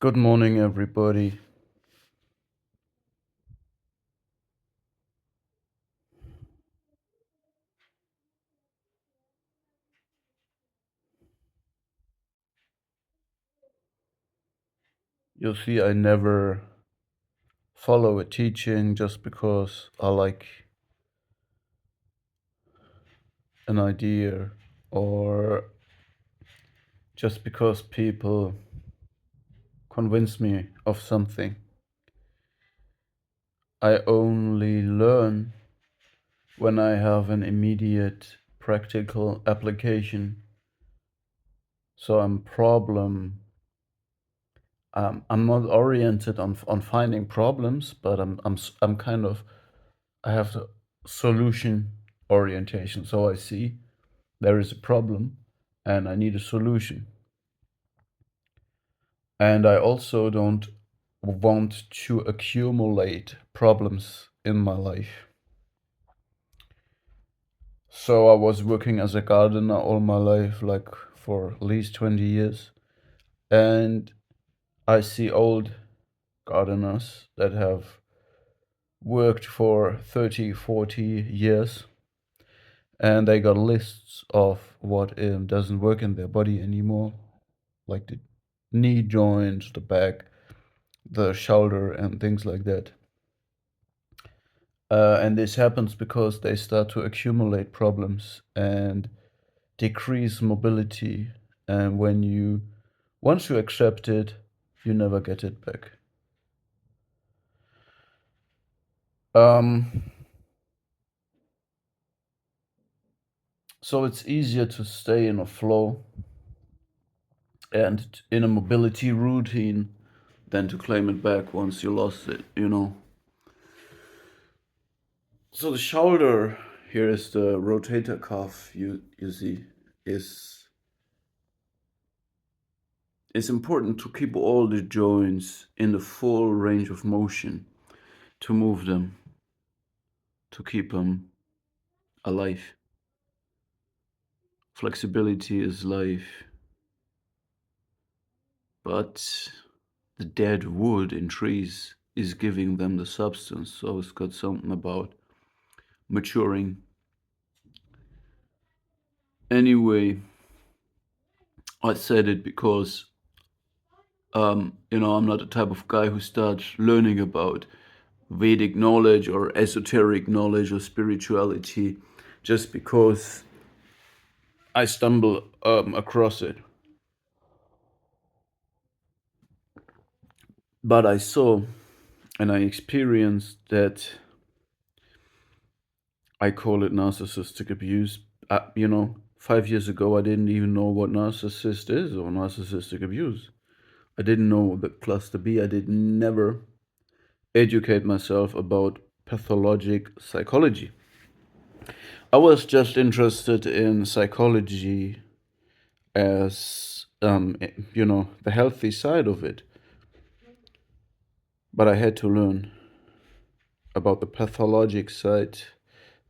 Good morning, everybody. You'll see I never follow a teaching just because I like an idea or just because people convince me of something. I only learn when I have an immediate practical application. So I'm not oriented on finding problems, but I'm kind of I have the solution orientation. So I see there is a problem and I need a solution. And I also don't want to accumulate problems in my life. So I was working as a gardener all my life, like for at least 20 years. And I see old gardeners that have worked for 30, 40 years and they got lists of what doesn't work in their body anymore, like the knee joints, the back, the shoulder, and things like that. And this happens because they start to accumulate problems and decrease mobility. And once you accept it, you never get it back. Um, so it's easier to stay in a flow and in a mobility routine than to claim it back once you lost it. So the shoulder here is the rotator cuff you see is important to keep all the joints in the full range of motion, to move them, to keep them alive. Flexibility is life, but the dead wood in trees is giving them the substance. So it's got something about maturing. Anyway, I said it because I'm not the type of guy who starts learning about Vedic knowledge or esoteric knowledge or spirituality just because I stumble across it. But I saw and I experienced that I call it narcissistic abuse. 5 years ago, I didn't even know what narcissist is or narcissistic abuse. I didn't know the cluster B. I did never educate myself about pathologic psychology. I was just interested in psychology as the healthy side of it, but I had to learn about the pathologic side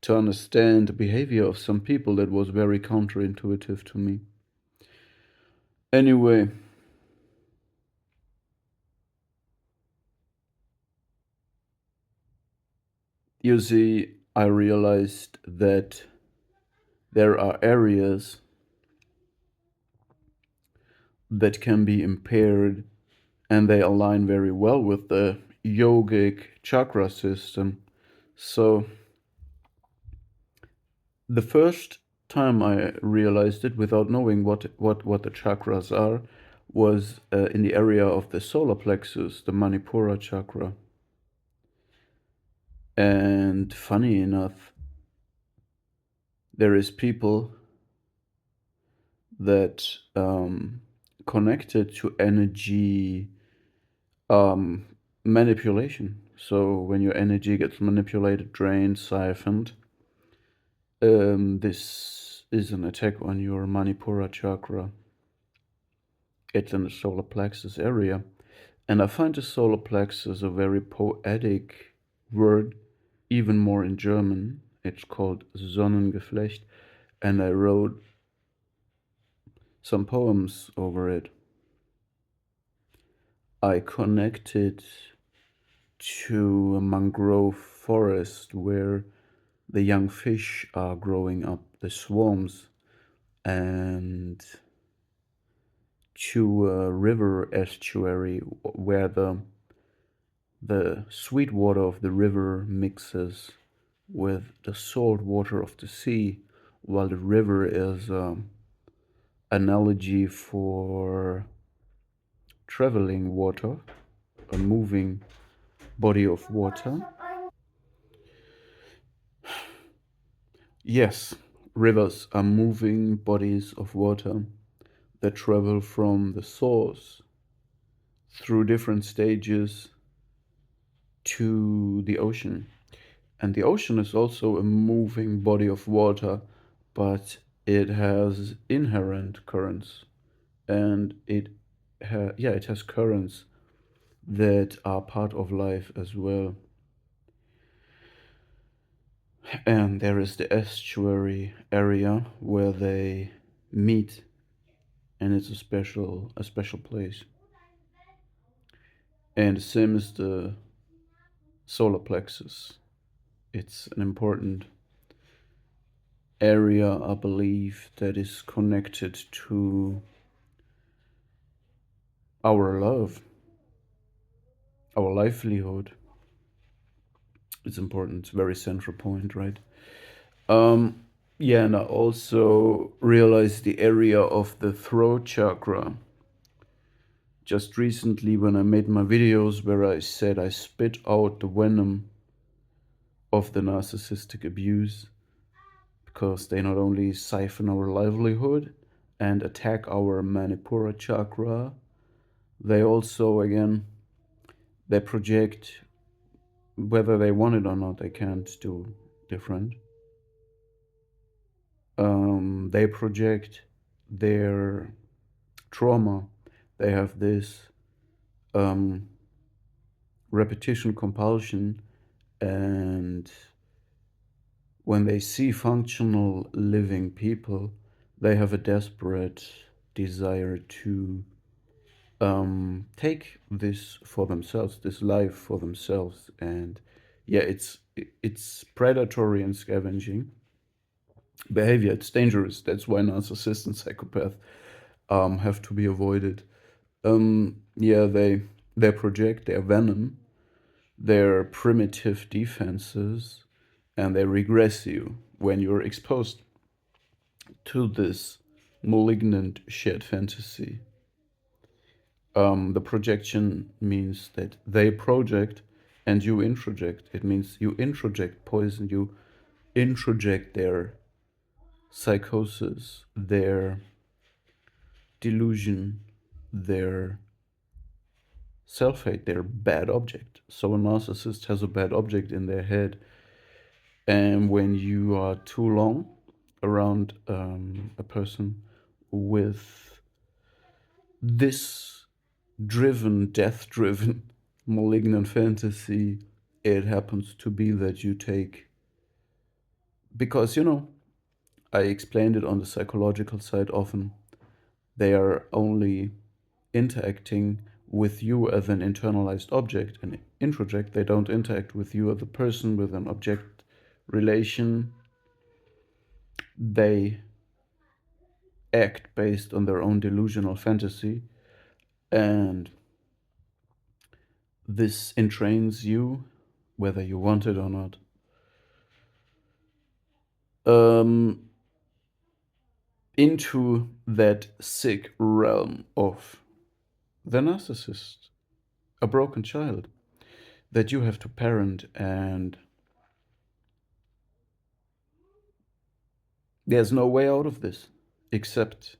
to understand the behavior of some people that was very counterintuitive to me. Anyway, you see, I realized that there are areas that can be impaired and they align very well with the yogic chakra system. So the first time I realized it without knowing what the chakras are was in the area of the solar plexus, the Manipura chakra. And funny enough, there is people that connected to energy um, manipulation. So when your energy gets manipulated, drained, siphoned, this is an attack on your Manipura chakra. It's in the solar plexus area. And I find the solar plexus a very poetic word, even more in German. It's called Sonnengeflecht, and I wrote some poems over it. I connected to a mangrove forest where the young fish are growing up, the swarms, and to a river estuary where the sweet water of the river mixes with the salt water of the sea, while the river is analogy for traveling water, a moving body of water. Yes, rivers are moving bodies of water that travel from the source through different stages to the ocean. And the ocean is also a moving body of water, but it has inherent currents, and it has currents that are part of life as well. And there is the estuary area where they meet, and it's a special place. And the same is the solar plexus. It's an important area, I believe, that is connected to our love, our livelihood. It's important. It's a very central point, right? Um, yeah, and I also realized the area of the throat chakra just recently when I made my videos where I said I spit out the venom of the narcissistic abuse because they not only siphon our livelihood and attack our Manipura chakra, they also, again, they project whether they want it or not, they can't do different. They project their trauma. They have this um, repetition compulsion, and when they see functional living people, they have a desperate desire to take this for themselves, this life for themselves, and yeah, it's predatory and scavenging behavior. It's dangerous. That's why narcissists and psychopaths have to be avoided. Yeah, they project their venom, their primitive defenses, and they regress you when you're exposed to this malignant shared fantasy. The projection means that they project and you introject. It means you introject poison, you introject their psychosis, their delusion, their self hate, their bad object. So a narcissist has a bad object in their head, and when you are too long around a person with this death driven, malignant fantasy, it happens to be that you take, because, I explained it on the psychological side often, they are only interacting with you as an internalized object and introject. They don't interact with you as a person with an object relation. They act based on their own delusional fantasy, and this entrains you, whether you want it or not. Um, into that sick realm of the narcissist, a broken child that you have to parent, and there's no way out of this except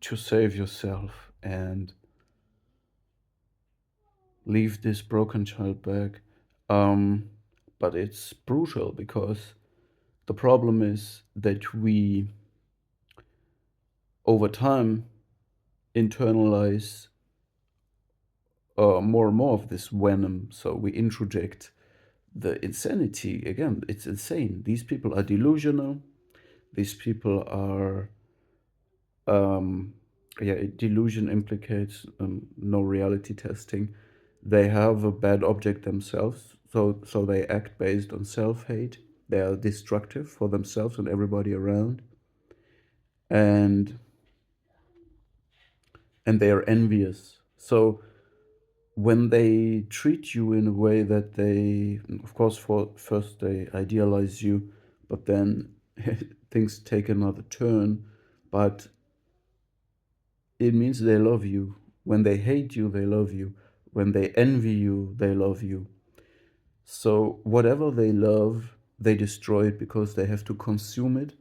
to save yourself and leave this broken child back. Um, but it's brutal because the problem is that we, over time, internalize more and more of this venom. So we introject the insanity. Again, it's insane. These people are delusional. These people are yeah, delusion implicates no reality testing. They have a bad object themselves, so they act based on self-hate. They are destructive for themselves and everybody around, and they are envious. So when they treat you in a way that they, of course, for first they idealize you, but then things take another turn. But it means they love you. When they hate you, they love you. When they envy you, they love you. So whatever they love, they destroy it because they have to consume it.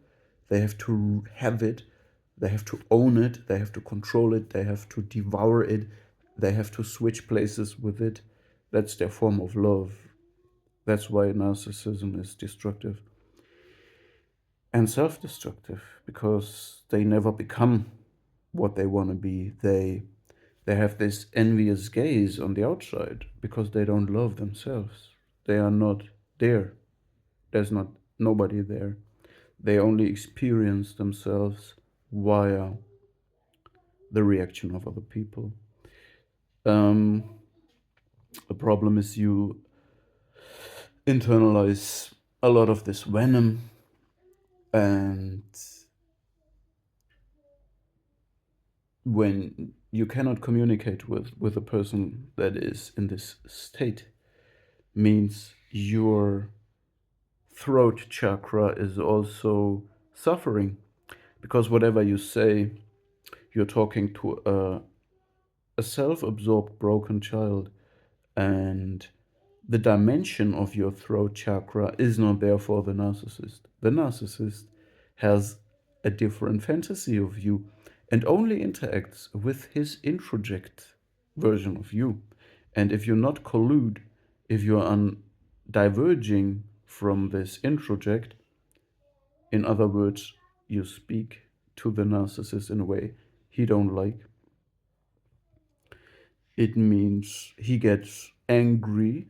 They have to have it. They have to own it. They have to control it. They have to devour it. They have to switch places with it. That's their form of love. That's why narcissism is destructive and self-destructive, because they never become what they want to be. They have this envious gaze on the outside because they don't love themselves. They are not there. There's not nobody there. They only experience themselves via the reaction of other people. Um, the problem is you internalize a lot of this venom, and when you cannot communicate with a person that is in this state, means your throat chakra is also suffering, because whatever you say, you're talking to a self-absorbed broken child, and the dimension of your throat chakra is not there for the narcissist. The narcissist has a different fantasy of you and only interacts with his introject version of you. And if you're not collude, if you're diverging from this introject, in other words, you speak to the narcissist in a way he don't like, it means he gets angry,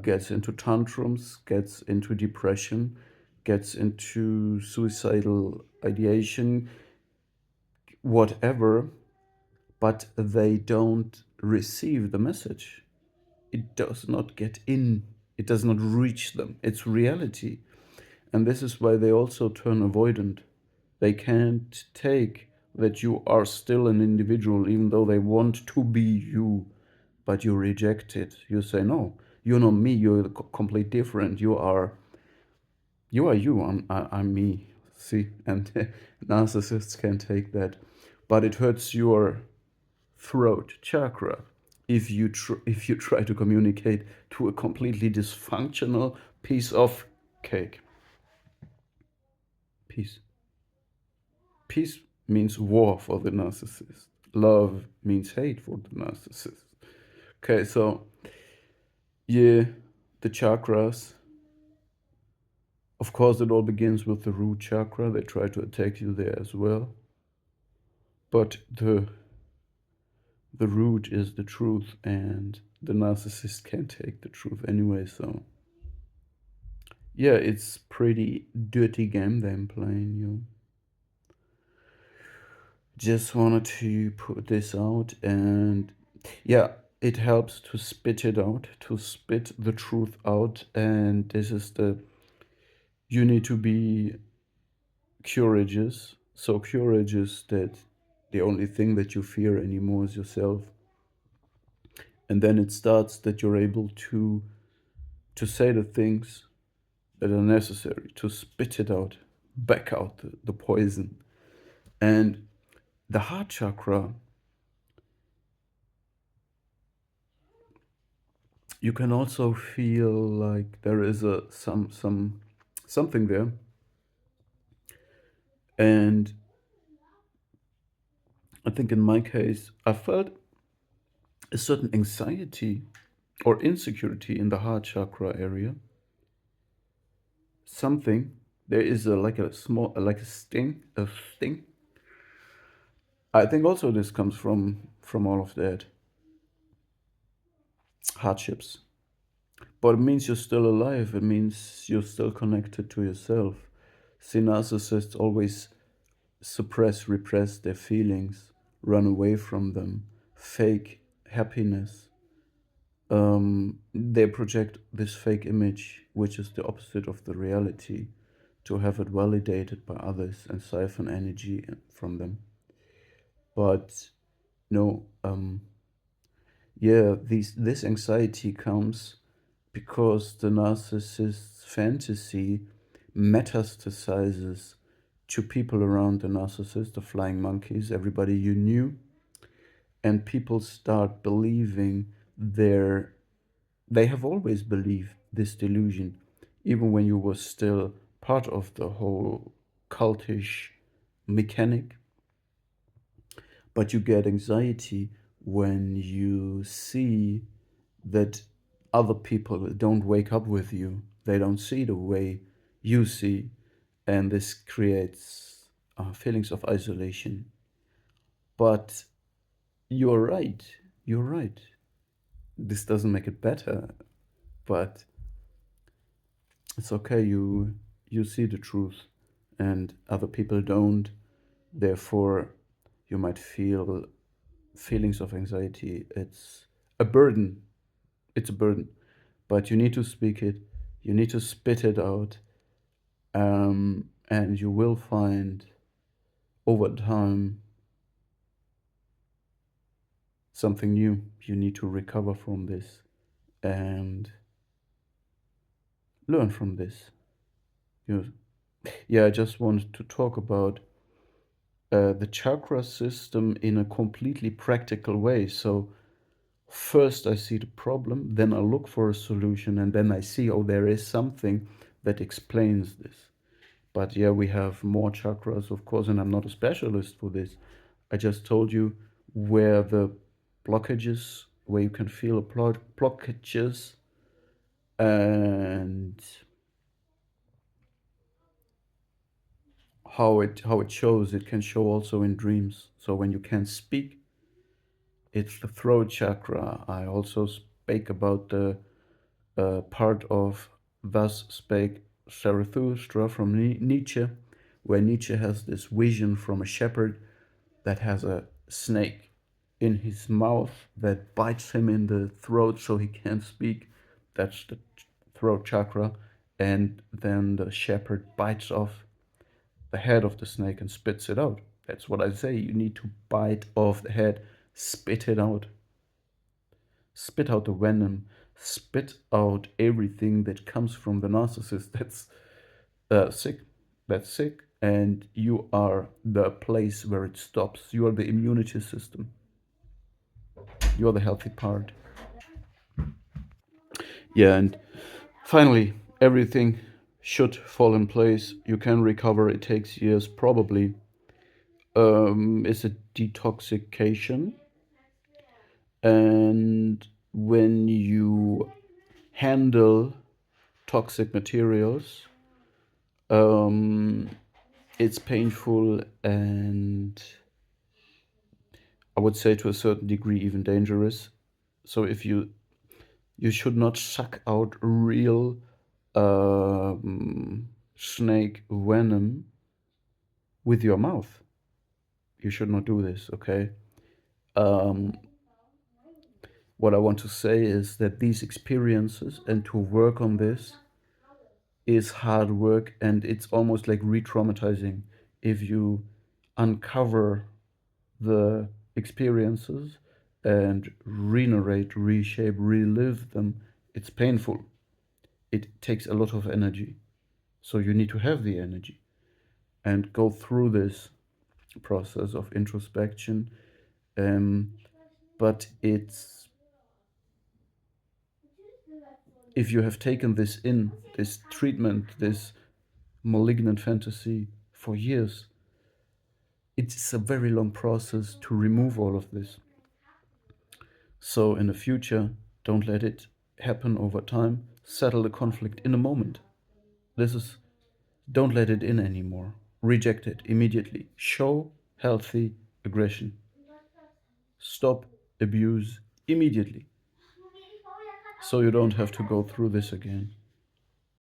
gets into tantrums, gets into depression, gets into suicidal ideation, whatever, but they don't receive the message. It does not get in, it does not reach them. It's reality. And this is why they also turn avoidant. They can't take that you are still an individual, even though they want to be you, but you reject it. You say, no, you're not me, you're completely different. You are you, I'm me. See, and narcissists can take that. But it hurts your throat chakra if if you try to communicate to a completely dysfunctional piece of cake. Peace. Peace means war for the narcissist. Love means hate for the narcissist. Okay, so yeah, the chakras. Of course, it all begins with the root chakra. They try to attack you there as well. But the root is the truth, and the narcissist can't take the truth anyway, so yeah, it's pretty dirty game they're playing, you. Just wanted to put this out, and yeah, it helps to spit it out, to spit the truth out, and this is you need to be courageous, so courageous that the only thing that you fear anymore is yourself. And then it starts that you're able to say the things that are necessary, to spit it out, back out the poison. And the heart chakra, you can also feel like there is something there. And I think in my case, I felt a certain anxiety or insecurity in the heart chakra area. Something, there is like a small, like a sting. I think also this comes from all of that hardships. But it means you're still alive. It means you're still connected to yourself. See, narcissists always suppress, repress their feelings, run away from them, fake happiness. They project this fake image, which is the opposite of the reality, to have it validated by others and siphon energy from them. But no, yeah, this anxiety comes because the narcissist's fantasy metastasizes to people around the narcissist, the flying monkeys, everybody you knew, and people start believing their they have always believed this delusion, even when you were still part of the whole cultish mechanic. But you get anxiety when you see that other people don't wake up with you, they don't see the way you see, and this creates feelings of isolation. But you're right, you're right. This doesn't make it better, but it's okay. You see the truth, and other people don't. Therefore, you might feel feelings of anxiety. It's a burden. It's a burden, but you need to speak it. You need to spit it out, and you will find over time something new. You need to recover from this and learn from this. You, yeah, I just wanted to talk about the chakra system in a completely practical way. So first I see the problem, then I look for a solution, and then I see, oh, there is something that explains this. But yeah, we have more chakras, of course, and I'm not a specialist for this. I just told you where the blockages, where you can feel blockages, and how it shows. It can show also in dreams. So when you can't speak, it's the throat chakra. I also spake about the part of Thus Spake Zarathustra from Nietzsche, where Nietzsche has this vision from a shepherd that has a snake in his mouth that bites him in the throat so he can't speak. That's the throat chakra. And then the shepherd bites off the head of the snake and spits it out. That's what I say. You need to bite off the head, spit it out. Spit out the venom, spit out everything that comes from the narcissist that's sick. That's sick. And you are the place where it stops. You are the immunity system. You are the healthy part. Yeah, and finally, everything should fall in place. You can recover. It takes years, probably. It's a detoxification. And when you handle toxic materials, um, it's painful and I would say to a certain degree even dangerous. So if you should not suck out real snake venom with your mouth. You should not do this, okay? Um, what I want to say is that these experiences and to work on this is hard work, and it's almost like re traumatizing if you uncover the experiences and re-narrate, reshape, relive them. It's painful. It takes a lot of energy. So you need to have the energy and go through this process of introspection. Um, but it's if you have taken this treatment, this malignant fantasy for years, it's a very long process to remove all of this. So in the future, don't let it happen over time. Settle the conflict in a moment. This is, don't let it in anymore. Reject it immediately. Show healthy aggression. Stop abuse immediately. So you don't have to go through this again.